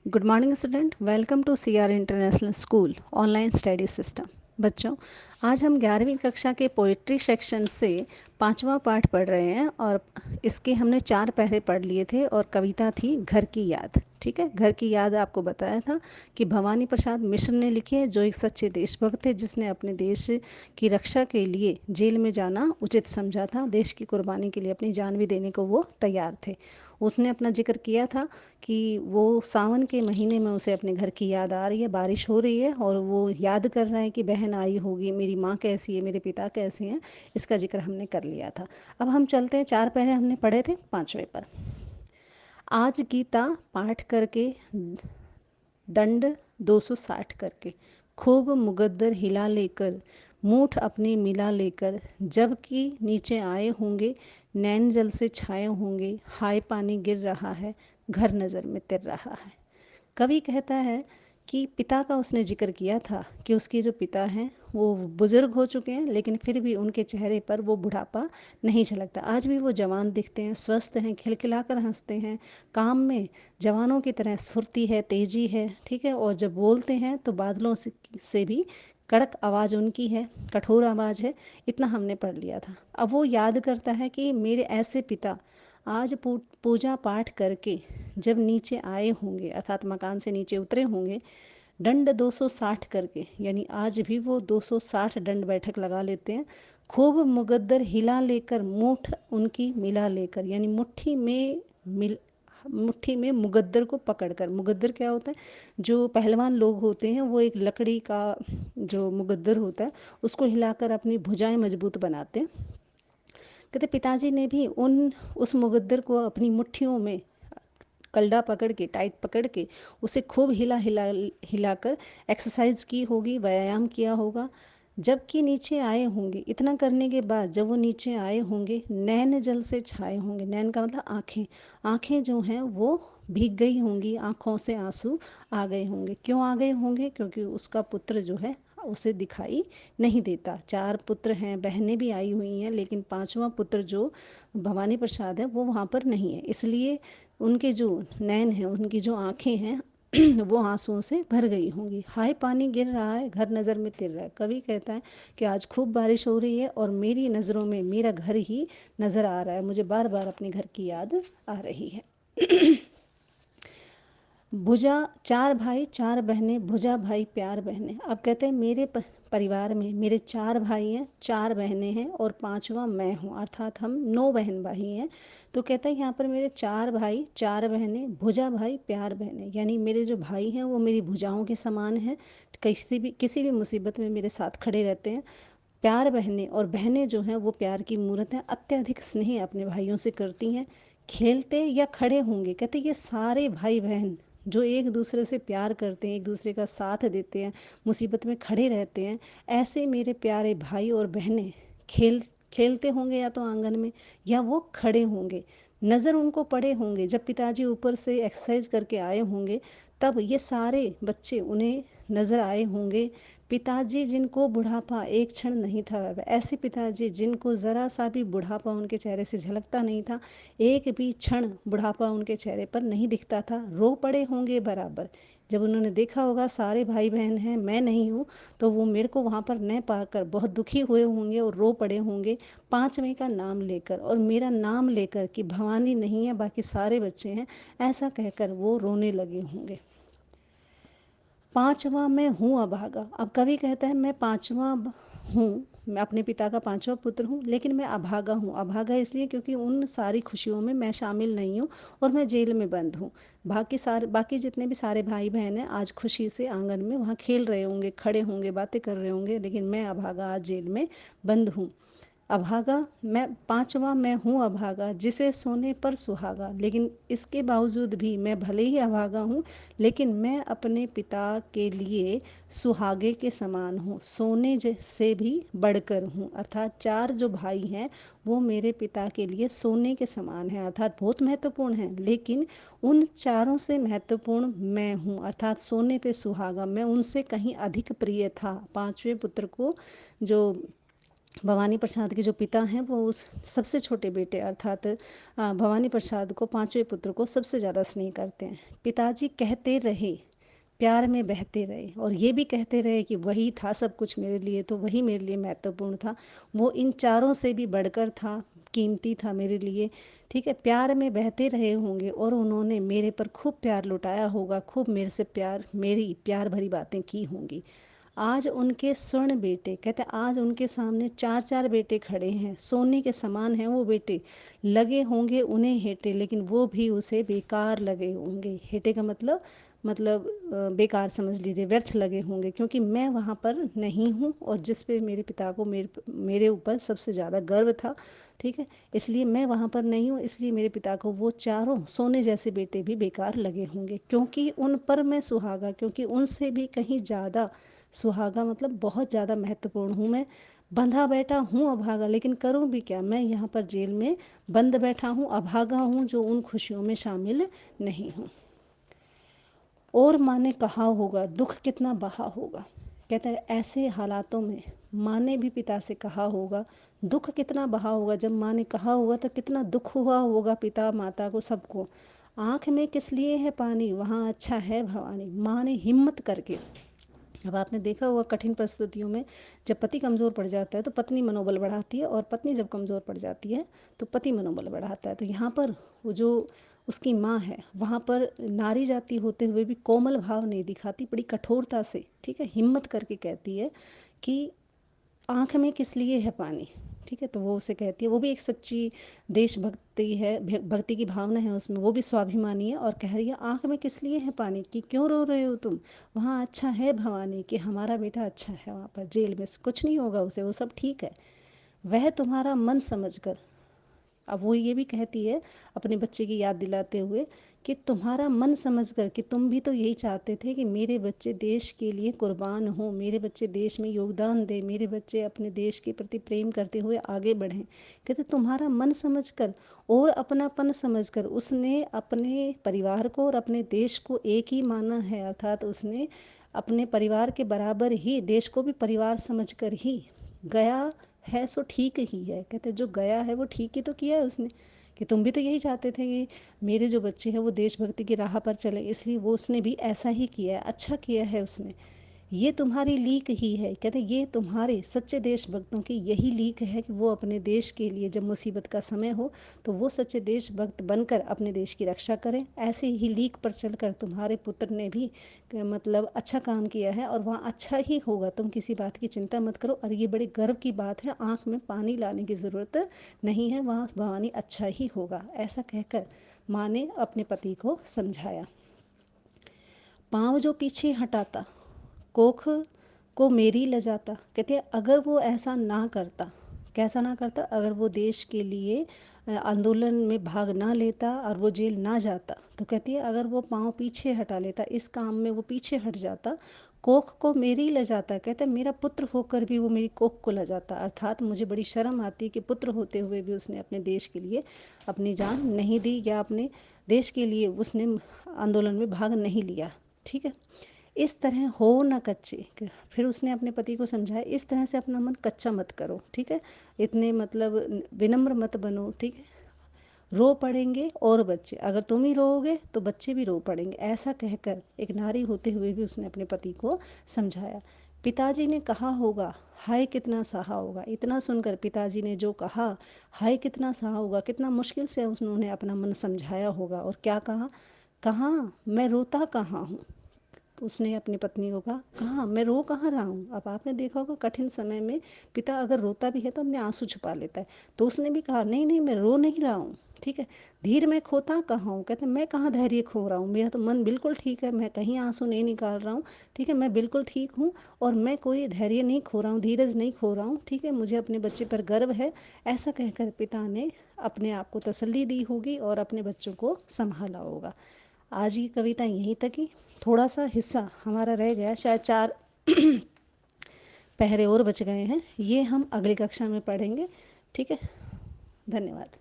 Good morning student, welcome to CR international school online study system. बच्चों, आज हम 11वीं कक्षा के पोइट्री सेक्शन से पांचवा पाठ पढ़ रहे हैं और इसके हमने 4 पहरे पढ़ लिए थे और कविता थी घर की याद। ठीक है, घर की याद आपको बताया था कि भवानी प्रसाद मिश्र ने लिखी है, जो एक सच्चे देशभक्त थे, जिसने अपने देश की रक्षा के लिए जेल में जाना उचित समझा था। देश की कुर्बानी के लिए अपनी जान भी देने को वो तैयार थे। उसने अपना जिक्र किया था कि वो सावन के महीने में उसे अपने घर की याद आ रही है, बारिश हो रही है और वो याद कर रहा है कि बहन आई होगी, मेरी माँ कैसी है, मेरे पिता कैसे हैं। इसका जिक्र हमने कर लिया था। अब हम चलते हैं, 4 पहले हमने पढ़े थे, 5वें पर। आज गीता पाठ करके दंड 260 करके, खूब मुगद्दर हिला लेकर, मूठ अपनी मिला लेकर, जबकि नीचे आए होंगे, नैन जल से छाए होंगे, हाय पानी गिर रहा है, घर नज़र में तिर रहा है। कवि कहता है कि पिता का उसने जिक्र किया था कि उसके जो पिता हैं वो बुज़ुर्ग हो चुके हैं, लेकिन फिर भी उनके चेहरे पर वो बुढ़ापा नहीं झलकता। आज भी वो जवान दिखते हैं, स्वस्थ हैं, खिलखिलाकर हंसते हैं, काम में जवानों की तरह स्फूर्ति है, तेज़ी है। ठीक है, और जब बोलते हैं तो बादलों से भी कड़क आवाज़ उनकी है, कठोर आवाज़ है। इतना हमने पढ़ लिया था। अब वो याद करता है कि मेरे ऐसे पिता आज पूजा पाठ करके जब नीचे आए होंगे, अर्थात मकान से नीचे उतरे होंगे, दंड 260 करके, यानी आज भी वो 260 दंड बैठक लगा लेते हैं। खूब मुगद्दर हिला लेकर, मूठ उनकी मिला लेकर, यानी मुट्ठी में मुगद्दर को पकड़कर। मुगद्दर क्या होता है? जो पहलवान लोग होते हैं वो एक लकड़ी का जो मुगद्दर होता है उसको हिलाकर अपनी भुजाएं मजबूत बनाते हैं। कहते पिताजी ने भी उस मुगद्दर को अपनी मुट्ठियों में कलडा पकड़ के, टाइट पकड़ के, उसे खूब हिलाकर एक्सरसाइज की होगी, व्यायाम किया होगा। जबकि नीचे आए होंगे, इतना करने के बाद जब वो नीचे आए होंगे, नैन जल से छाए होंगे। नैन का मतलब आँखें। आँखें जो हैं वो भीग गई होंगी, आँखों से आंसू आ गए होंगे। क्यों आ गए होंगे? क्योंकि उसका पुत्र जो है उसे दिखाई नहीं देता। 4 पुत्र हैं, बहनें भी आई हुई हैं, लेकिन 5वां पुत्र जो भवानी प्रसाद है वो वहाँ पर नहीं है। इसलिए उनके जो नैन हैं, उनकी जो आँखें हैं वो आंसुओं से भर गई होंगी। हाय पानी गिर रहा है, घर नज़र में तिर रहा है। कवि कहता है कि आज खूब बारिश हो रही है और मेरी नज़रों में मेरा घर ही नज़र आ रहा है, मुझे बार बार अपने घर की याद आ रही है। भुजा 4 भाई 4 बहनें, भुजा भाई प्यार बहनें। अब कहते हैं मेरे परिवार में मेरे 4 भाई हैं, 4 बहनें हैं और 5वां मैं हूँ, अर्थात हम 9 बहन भाई हैं। तो कहता है यहाँ पर मेरे 4 भाई 4 बहनें, भुजा भाई प्यार बहनें, यानी मेरे जो भाई हैं वो मेरी भुजाओं के समान हैं। किसी भी मुसीबत में मेरे साथ खड़े रहते हैं। प्यार बहनें, और बहनें जो हैं वो प्यार की मूरत हैं, अत्यधिक स्नेह अपने भाइयों से करती हैं। खेलते या खड़े होंगे, कहते ये सारे भाई बहन जो एक दूसरे से प्यार करते हैं, एक दूसरे का साथ देते हैं, मुसीबत में खड़े रहते हैं, ऐसे मेरे प्यारे भाई और बहनें खेलते होंगे या तो आंगन में या वो खड़े होंगे। नज़र उनको पड़े होंगे जब पिताजी ऊपर से एक्सरसाइज करके आए होंगे, तब ये सारे बच्चे उन्हें नज़र आए होंगे। पिताजी जिनको बुढ़ापा एक क्षण नहीं था, ऐसे पिताजी जिनको ज़रा सा भी बुढ़ापा उनके चेहरे से झलकता नहीं था, एक भी क्षण बुढ़ापा उनके चेहरे पर नहीं दिखता था, रो पड़े होंगे बराबर। जब उन्होंने देखा होगा सारे भाई बहन हैं, मैं नहीं हूँ, तो वो मेरे को वहाँ पर न पाकर बहुत दुखी हुए होंगे और रो पड़े होंगे, 5वें का नाम लेकर और मेरा नाम लेकर कि भवानी नहीं है, बाकी सारे बच्चे हैं, ऐसा कहकर वो रोने लगे होंगे। 5वां मैं हूँ अभागा। अब कवि कहता है मैं 5वां हूँ, मैं अपने पिता का 5वां पुत्र हूँ, लेकिन मैं अभागा हूँ। अभागा इसलिए क्योंकि उन सारी खुशियों में मैं शामिल नहीं हूँ और मैं जेल में बंद हूँ। बाकी जितने भी सारे भाई बहन हैं आज खुशी से आंगन में वहाँ खेल रहे होंगे, खड़े होंगे, बातें कर रहे होंगे, लेकिन मैं अभागा आज जेल में बंद हूँ। अभागा मैं, 5वां मैं हूँ अभागा, जिसे सोने पर सुहागा। लेकिन इसके बावजूद भी मैं भले ही अभागा हूँ, लेकिन मैं अपने पिता के लिए सुहागे के समान हूँ, सोने से भी बढ़कर हूँ। अर्थात 4 जो भाई हैं वो मेरे पिता के लिए सोने के समान हैं, अर्थात बहुत महत्वपूर्ण हैं, लेकिन उन चारों से महत्वपूर्ण मैं हूँ, अर्थात सोने पे सुहागा। मैं उनसे कहीं अधिक प्रिय था। 5वें पुत्र को जो भवानी प्रसाद के जो पिता हैं वो उस सबसे छोटे बेटे अर्थात भवानी प्रसाद को, पांचवें पुत्र को सबसे ज़्यादा स्नेह करते हैं। पिताजी कहते रहे, प्यार में बहते रहे और ये भी कहते रहे कि वही था सब कुछ मेरे लिए, तो वही मेरे लिए महत्वपूर्ण था, वो इन चारों से भी बढ़कर था, कीमती था मेरे लिए। ठीक है, प्यार में बहते रहे होंगे और उन्होंने मेरे पर खूब प्यार लुटाया होगा, खूब मेरे से प्यार, मेरी प्यार भरी बातें की होंगी। आज उनके स्वर्ण बेटे, कहते आज उनके सामने चार चार बेटे खड़े हैं, सोने के समान हैं वो बेटे, लगे होंगे उन्हें हेटे, लेकिन वो भी उसे बेकार लगे होंगे। हेटे का मतलब बेकार समझ लीजिए, व्यर्थ लगे होंगे, क्योंकि मैं वहाँ पर नहीं हूँ और जिस पे मेरे पिता को मेरे ऊपर सबसे ज़्यादा गर्व था। ठीक है, इसलिए मैं वहाँ पर नहीं हूँ, इसलिए मेरे पिता को वो चारों सोने जैसे बेटे भी बेकार लगे होंगे, क्योंकि उन पर मैं सुहागा, क्योंकि उनसे भी कहीं ज़्यादा सुहागा, मतलब बहुत ज़्यादा महत्वपूर्ण हूँ मैं। बंधा बैठा हूँ अभागा, लेकिन करूँ भी क्या, मैं यहाँ पर जेल में बंद बैठा हूँ, अभागा हूँ, जो उन खुशियों में शामिल नहीं हूँ। और माँ ने कहा होगा दुख कितना बहा होगा, कहते हैं ऐसे हालातों में माँ ने भी पिता से कहा होगा दुख कितना बहा होगा। जब माँ ने कहा होगा तो कितना दुख हुआ होगा पिता माता को, सबको। आँख में किस लिए है पानी, वहाँ अच्छा है भवानी। माँ ने हिम्मत करके, अब आपने देखा होगा कठिन परिस्थितियों में जब पति कमज़ोर पड़ जाता है तो पत्नी मनोबल बढ़ाती है, और पत्नी जब कमज़ोर पड़ जाती है तो पति मनोबल बढ़ाता है। तो यहाँ पर वो जो उसकी माँ है, वहाँ पर नारी जाति होते हुए भी कोमल भाव नहीं दिखाती, बड़ी कठोरता से, ठीक है, हिम्मत करके कहती है कि आँख में किस लिए है पानी। ठीक है, तो वो उसे कहती है, वो भी एक सच्ची देशभक्ति है, भक्ति की भावना है उसमें, वो भी स्वाभिमानी है, और कह रही है आँख में किस लिए है पानी, कि क्यों रो रहे हो तुम, वहाँ अच्छा है भवानी, कि हमारा बेटा अच्छा है, वहाँ पर जेल में कुछ नहीं होगा उसे, वो सब ठीक है, वह तुम्हारा मन समझकर। अब वो ये भी कहती है अपने बच्चे की याद दिलाते हुए कि तुम्हारा मन समझकर, कि तुम भी तो यही चाहते थे कि मेरे बच्चे देश के लिए कुर्बान हों, मेरे बच्चे देश में योगदान दें, मेरे बच्चे अपने देश के प्रति प्रेम करते हुए आगे बढ़ें। कहते तुम्हारा मन समझकर और अपनापन समझकर उसने अपने परिवार को और अपने देश को एक ही माना है, अर्थात उसने अपने परिवार के बराबर ही देश को भी परिवार समझकर ही गया है, सो ठीक ही है। कहते जो गया है वो ठीक ही तो किया है उसने, कि तुम भी तो यही चाहते थे कि मेरे जो बच्चे हैं वो देशभक्ति की राह पर चले, इसलिए वो उसने भी ऐसा ही किया है, अच्छा किया है उसने। ये तुम्हारी लीक ही है, कहते ये तुम्हारे सच्चे देशभक्तों की यही लीक है कि वो अपने देश के लिए जब मुसीबत का समय हो तो वो सच्चे देशभक्त बनकर अपने देश की रक्षा करें। ऐसे ही लीक पर चलकर तुम्हारे पुत्र ने भी मतलब अच्छा काम किया है, और वहाँ अच्छा ही होगा, तुम किसी बात की चिंता मत करो। और ये बड़े गर्व की बात है, आँख में पानी लाने की ज़रूरत नहीं है, वहाँ भवानी अच्छा ही होगा, ऐसा कहकर माँ ने अपने पति को समझाया। पाँव जो पीछे हटाता कोख को मेरी ले जाता, कहते हैं अगर वो ऐसा ना करता, कैसा ना करता, अगर वो देश के लिए आंदोलन में भाग ना लेता और वो जेल ना जाता, तो कहती है अगर वो पाँव पीछे हटा लेता, इस काम में वो पीछे हट जाता, कोख को मेरी ले जाता, कहते हैं मेरा पुत्र होकर भी वो मेरी कोख को ले जाता, अर्थात मुझे बड़ी शर्म आती कि पुत्र होते हुए भी उसने अपने देश के लिए अपनी जान नहीं दी, या अपने देश के लिए उसने आंदोलन में भाग नहीं लिया। ठीक है, इस तरह हो न कच्चे, फिर उसने अपने पति को समझाया इस तरह से अपना मन कच्चा मत करो, ठीक है, इतने मतलब विनम्र मत बनो, ठीक है, रो पड़ेंगे और बच्चे, अगर तुम ही रोओगे तो बच्चे भी रो पड़ेंगे, ऐसा कहकर एक नारी होते हुए भी उसने अपने पति को समझाया। पिताजी ने कहा होगा हाय कितना सहा होगा, इतना सुनकर पिताजी ने जो कहा हाय कितना सहा होगा, कितना मुश्किल से उन्होंने अपना मन समझाया होगा, और क्या कहा, कहाँ मैं रोता कहाँ हूँ, उसने अपनी पत्नी को कहा कहाँ मैं रो कहाँ रहा हूँ। अब आपने देखा होगा कठिन समय में पिता अगर रोता भी है तो अपने आंसू छुपा लेता है, तो उसने भी कहा नहीं नहीं मैं रो नहीं रहा हूँ, ठीक है, धीर मैं खोता कहाँ हूँ, कहते मैं कहाँ धैर्य खो रहा हूँ, मेरा तो मन बिल्कुल ठीक है, मैं कहीं आंसू नहीं निकाल रहा हूँ, ठीक है, मैं बिल्कुल ठीक हूँ, और मैं कोई धैर्य नहीं खो रहा हूँ, धीरज नहीं खो रहा हूँ, ठीक है, मुझे अपने बच्चे पर गर्व है। ऐसा कहकर पिता ने अपने आप को तसल्ली दी होगी और अपने बच्चों को संभाला होगा। आज की कविता यहीं तक ही, थोड़ा सा हिस्सा हमारा रह गया, शायद चार पहरे और बच गए हैं, ये हम अगली कक्षा में पढ़ेंगे। ठीक है, धन्यवाद।